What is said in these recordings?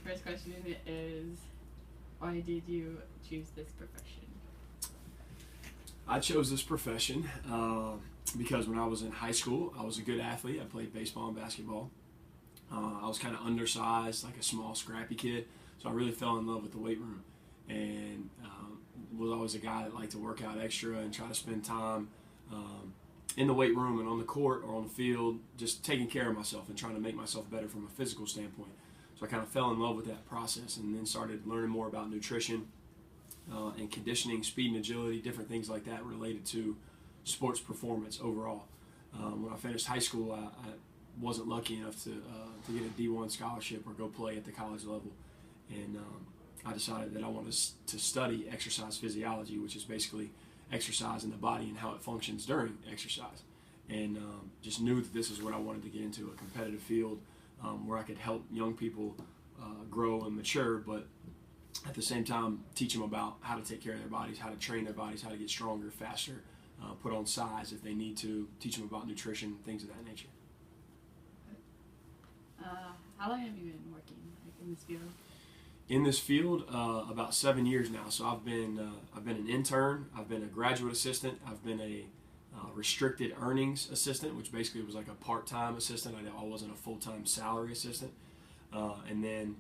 first question is, why did you choose this profession? I chose this profession because when I was in high school, I was a good athlete. I played baseball and basketball. I was kind of undersized, like a small, scrappy kid, so I really fell in love with the weight room, and was always a guy that liked to work out extra and try to spend time in the weight room and on the court or on the field, just taking care of myself and trying to make myself better from a physical standpoint. So I kind of fell in love with that process, and then started learning more about nutrition and conditioning, speed and agility, different things like that related to sports performance overall. When I finished high school, I wasn't lucky enough to get a D1 scholarship or go play at the college level, and I decided that I wanted to study exercise physiology, which is basically exercise in the body and how it functions during exercise, and just knew that this is what I wanted to get into, a competitive field where I could help young people grow and mature, but at the same time teach them about how to take care of their bodies, how to train their bodies, how to get stronger, faster, put on size if they need to, teach them about nutrition, things of that nature. How long have you been working in this field? In this field, about 7 years now. So I've been an intern, I've been a graduate assistant, I've been a restricted earnings assistant, which basically was like a part-time assistant. I wasn't a full-time salary assistant, and then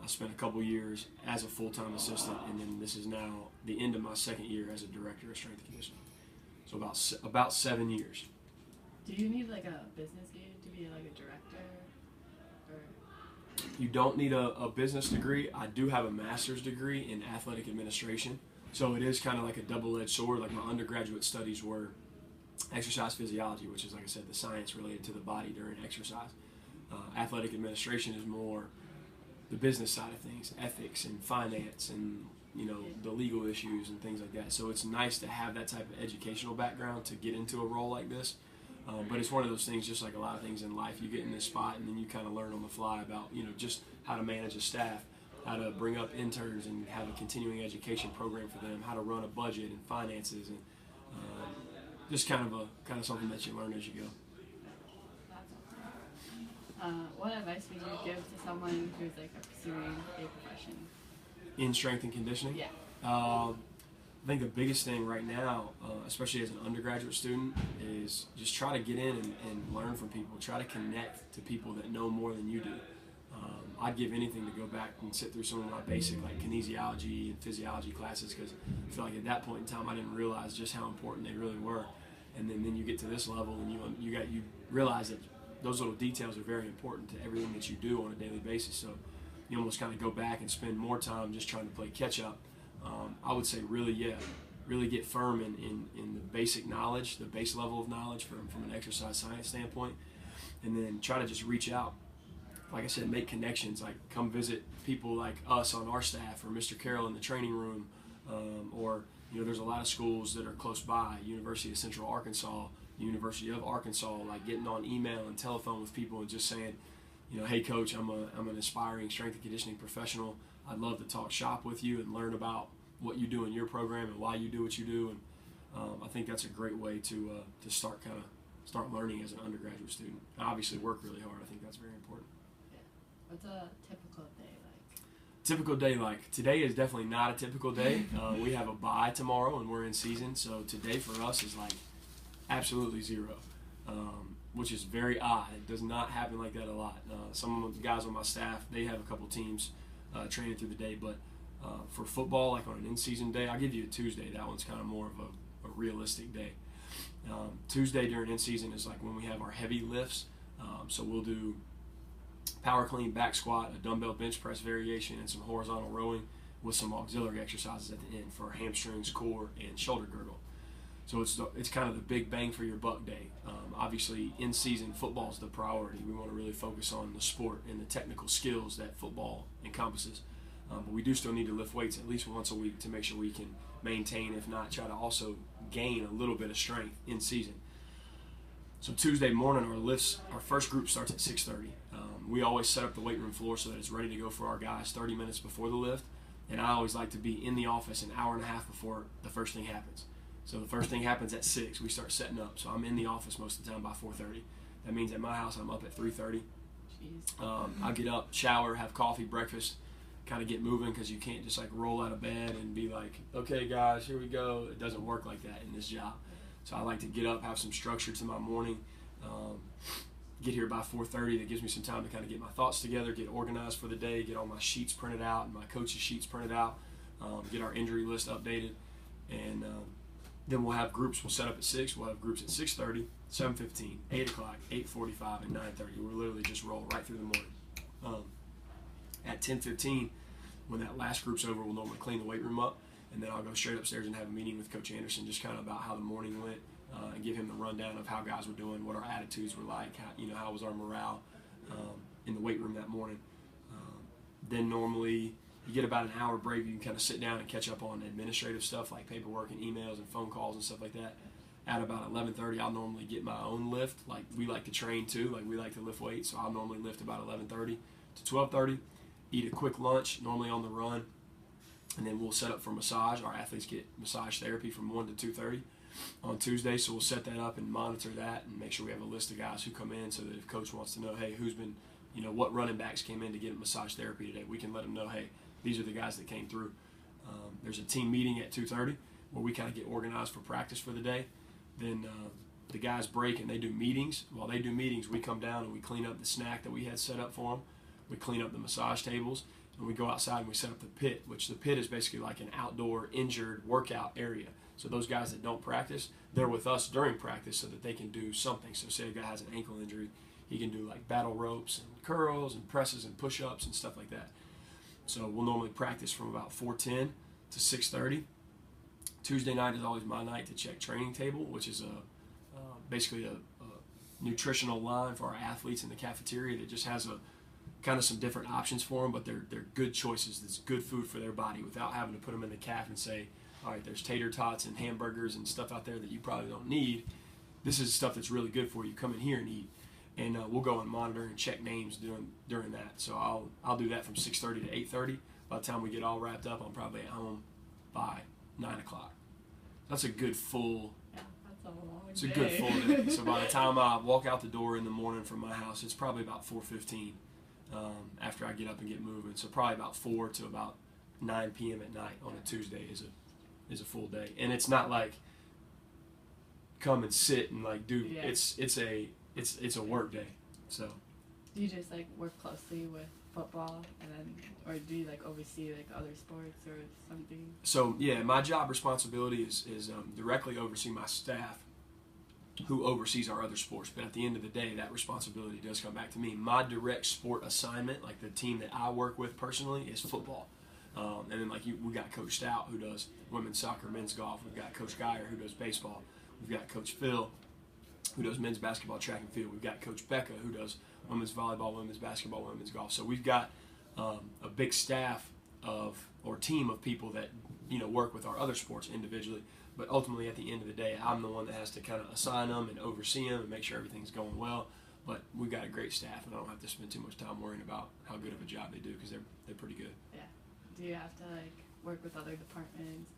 I spent a couple years as a full-time assistant, and then this is now the end of my second year as a director of strength and conditioning. So about 7 years. Do you need like a business degree to be like a director? You don't need a business degree. I do have a master's degree in athletic administration, so it is kind of like a double-edged sword. Like my undergraduate studies were exercise physiology, which is, like I said, the science related to the body during exercise. Athletic administration is more the business side of things, ethics and finance and the legal issues and things like that. So it's nice to have that type of educational background to get into a role like this. But it's one of those things, just like a lot of things in life, you get in this spot and then you kind of learn on the fly about, just how to manage a staff, how to bring up interns and have a continuing education program for them, how to run a budget and finances, and just kind of something that you learn as you go. What advice would you give to someone who's like pursuing a profession? In strength and conditioning? Yeah. I think the biggest thing right now, especially as an undergraduate student, is just try to get in and learn from people. Try to connect to people that know more than you do. I'd give anything to go back and sit through some of my basic like kinesiology and physiology classes, because I feel like at that point in time I didn't realize just how important they really were. And then you get to this level and you realize that those little details are very important to everything that you do on a daily basis. So you almost kind of go back and spend more time just trying to play catch up. I would say really get firm in the basic knowledge, the base level of knowledge from an exercise science standpoint, and then try to just reach out. Like I said, make connections, like come visit people like us on our staff, or Mr. Carroll in the training room, or there's a lot of schools that are close by, University of Central Arkansas, University of Arkansas, like getting on email and telephone with people and just saying, hey coach, I'm an aspiring strength and conditioning professional. I'd love to talk shop with you and learn about what you do in your program and why you do what you do. And I think that's a great way to start learning as an undergraduate student. And obviously work really hard. I think that's very important. Yeah. What's a typical day like? Typical day like? Today is definitely not a typical day. We have a bye tomorrow and we're in season. So today for us is like absolutely zero, which is very odd. It does not happen like that a lot. Some of the guys on my staff, they have a couple teams training through the day, but for football, like on an in-season day, I'll give you a Tuesday. That one's kind of more of a realistic day. Tuesday during in-season is like when we have our heavy lifts. So we'll do power clean, back squat, a dumbbell bench press variation, and some horizontal rowing with some auxiliary exercises at the end for hamstrings, core, and shoulder girdle. So it's kind of the big bang for your buck day. Obviously, in-season football is the priority. We want to really focus on the sport and the technical skills that football encompasses. But we do still need to lift weights at least once a week to make sure we can maintain, if not try to also gain a little bit of strength in season. So Tuesday morning, our first group starts at 6:30. We always set up the weight room floor so that it's ready to go for our guys 30 minutes before the lift. And I always like to be in the office an hour and a half before the first thing happens. So the first thing happens at 6. We start setting up. So I'm in the office most of the time by 4:30. That means at my house I'm up at 3:30. I'll get up, shower, have coffee, breakfast, kind of get moving, because you can't just like roll out of bed and be like, okay guys, here we go. It doesn't work like that in this job. So I like to get up, have some structure to my morning, get here by 4:30. That gives me some time to kind of get my thoughts together, get organized for the day, get all my sheets printed out and my coach's sheets printed out, get our injury list updated, and then we'll have groups. We'll set up at 6. We'll have groups at 6:30, 7:15, 8 o'clock, 8:45, and 9:30. We'll literally just roll right through the morning. At 10:15, when that last group's over, we'll normally clean the weight room up, and then I'll go straight upstairs and have a meeting with Coach Anderson, just kind of about how the morning went, and give him the rundown of how guys were doing, what our attitudes were like, how was our morale in the weight room that morning. Then normally you get about an hour break. You can kind of sit down and catch up on administrative stuff like paperwork and emails and phone calls and stuff like that. At about 11:30, I'll normally get my own lift. Like, we like to train too, like we like to lift weights, so I'll normally lift about 11:30 to 12:30, eat a quick lunch, normally on the run, and then we'll set up for massage. Our athletes get massage therapy from 1 to 2:30 on Tuesday, so we'll set that up and monitor that and make sure we have a list of guys who come in, so that if coach wants to know, hey, who's been, what running backs came in to get massage therapy today, we can let them know, hey, these are the guys that came through. There's a team meeting at 2:30 where we kind of get organized for practice for the day. Then the guys break and they do meetings. While they do meetings, we come down and we clean up the snack that we had set up for them. We clean up the massage tables, and we go outside and we set up the pit, which the pit is basically like an outdoor injured workout area. So those guys that don't practice, they're with us during practice so that they can do something. So say a guy has an ankle injury, he can do like battle ropes and curls and presses and push-ups and stuff like that. So we'll normally practice from about 4:10 to 6:30. Tuesday night is always my night to check training table, which is basically a nutritional line for our athletes in the cafeteria that just has a kind of some different options for them, but they're good choices. It's good food for their body without having to put them in the caf and say, all right, there's tater tots and hamburgers and stuff out there that you probably don't need. This is stuff that's really good for you. Come in here and eat. And we'll go and monitor and check names during that. So I'll do that from 6:30 to 8:30. By the time we get all wrapped up, I'm probably at home by 9 o'clock. That's a good full. Yeah, that's a long It's day. a good full day. So by the time I walk out the door in the morning from my house, it's probably about 4:15 after I get up and get moving. So probably about 4 to about 9 p.m. at night on a Tuesday is a full day. And it's not like come and sit and like do. Yeah. It's a work day. So. Do you just like work closely with football, and then, or do you like oversee like other sports or something? So yeah, my job responsibility is directly oversee my staff, who oversees our other sports. But at the end of the day, that responsibility does come back to me. My direct sport assignment, like the team that I work with personally, is football. And then we got Coach Stout, who does women's soccer, men's golf. We've got Coach Geyer, who does baseball. We've got Coach Phil, who does men's basketball, track and field. We've got Coach Becca, who does women's volleyball, women's basketball, women's golf. So we've got a big staff or team of people that work with our other sports individually. But ultimately, at the end of the day, I'm the one that has to kind of assign them and oversee them and make sure everything's going well. But we've got a great staff, and I don't have to spend too much time worrying about how good of a job they do, because they're pretty good. Yeah. Do you have to like work with other departments?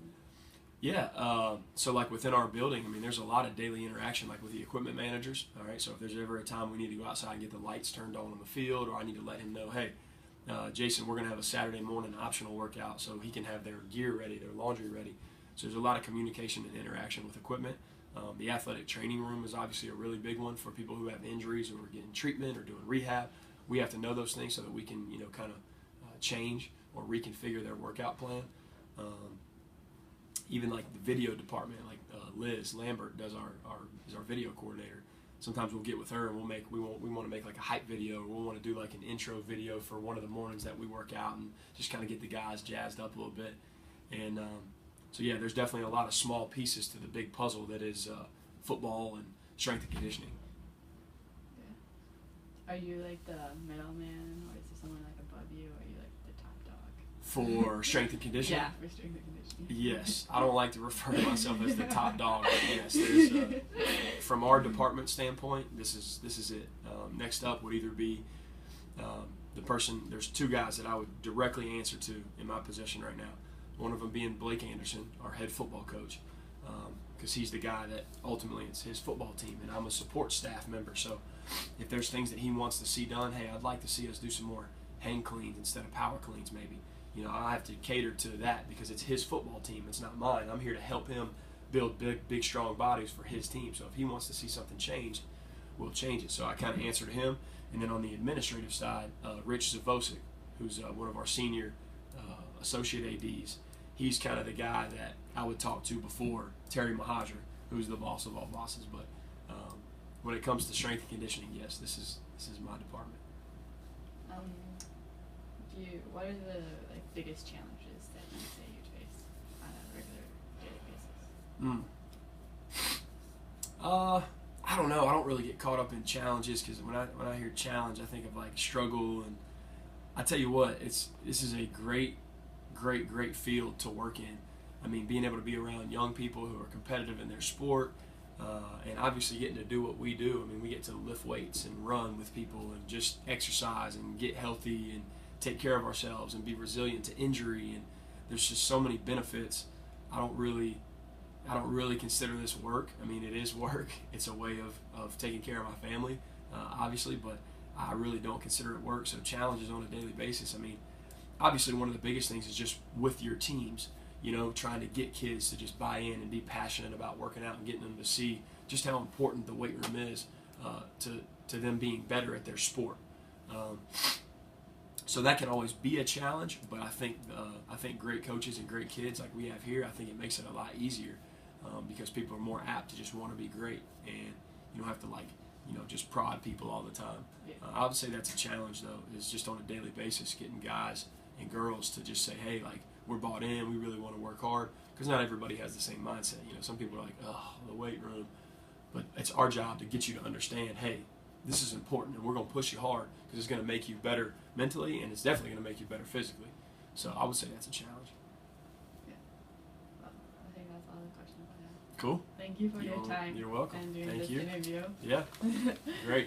Yeah, so like within our building, I mean, there's a lot of daily interaction, like with the equipment managers. All right, so if there's ever a time we need to go outside and get the lights turned on the field, or I need to let him know, hey, Jason, we're going to have a Saturday morning optional workout, so he can have their gear ready, their laundry ready. So there's a lot of communication and interaction with equipment. The athletic training room is obviously a really big one for people who have injuries or are getting treatment or doing rehab. We have to know those things so that we can, kind of change or reconfigure their workout plan. Even like the video department, like Liz Lambert is our video coordinator. Sometimes we'll get with her and we want to make like a hype video, or we'll want to do like an intro video for one of the mornings that we work out and just kind of get the guys jazzed up a little bit. And so yeah, there's definitely a lot of small pieces to the big puzzle that is football and strength and conditioning. Yeah. Are you like the middleman, or is there someone like above you, or are you like the top dog? For strength and conditioning? Yeah, for strength and conditioning. Yes, I don't like to refer to myself as the top dog, but yes, there's from our department standpoint, this is it. Next up would either be the person. There's two guys that I would directly answer to in my position right now. One of them being Blake Anderson, our head football coach, because he's the guy that ultimately it's his football team, and I'm a support staff member. So if there's things that he wants to see done, hey, I'd like to see us do some more hang cleans instead of power cleans maybe. You know, I have to cater to that because it's his football team. It's not mine. I'm here to help him build big, strong bodies for his team. So if he wants to see something changed, we'll change it. So I kind of answer to him. And then on the administrative side, Rich Zavosic, who's one of our senior associate ADs, he's kind of the guy that I would talk to before Terry Mahajer, who's the boss of all bosses. But when it comes to strength and conditioning, yes, this is my department. What are the biggest challenges that you say you face on a regular daily basis? I don't know. I don't really get caught up in challenges because when I hear challenge, I think of struggle. And I tell you what, this is a great field to work in. I mean, being able to be around young people who are competitive in their sport, and obviously getting to do what we do. I mean, we get to lift weights and run with people and just exercise and get healthy and take care of ourselves and be resilient to injury. And there's just so many benefits. I don't really consider this work. I mean, it is work. It's a way of taking care of my family, obviously, but I really don't consider it work. So challenges on a daily basis. I mean, obviously one of the biggest things is just with your teams, you know, trying to get kids to just buy in and be passionate about working out and getting them to see just how important the weight room is to them being better at their sport. So that can always be a challenge, but I think great coaches and great kids like we have here, I think it makes it a lot easier because people are more apt to just want to be great, and you don't have to just prod people all the time. Yeah. I would say that's a challenge though, is just on a daily basis getting guys and girls to just say, hey, we're bought in, we really want to work hard, because not everybody has the same mindset. You know, some people are like, oh, the weight room, but it's our job to get you to understand, hey, this is important, and we're going to push you hard because it's going to make you better mentally, and it's definitely going to make you better physically. So I would say that's a challenge. Yeah. Well, I think that's all the questions I have. Cool. Thank you for your time. You're welcome. And doing Thank this you. interview. Yeah. Great.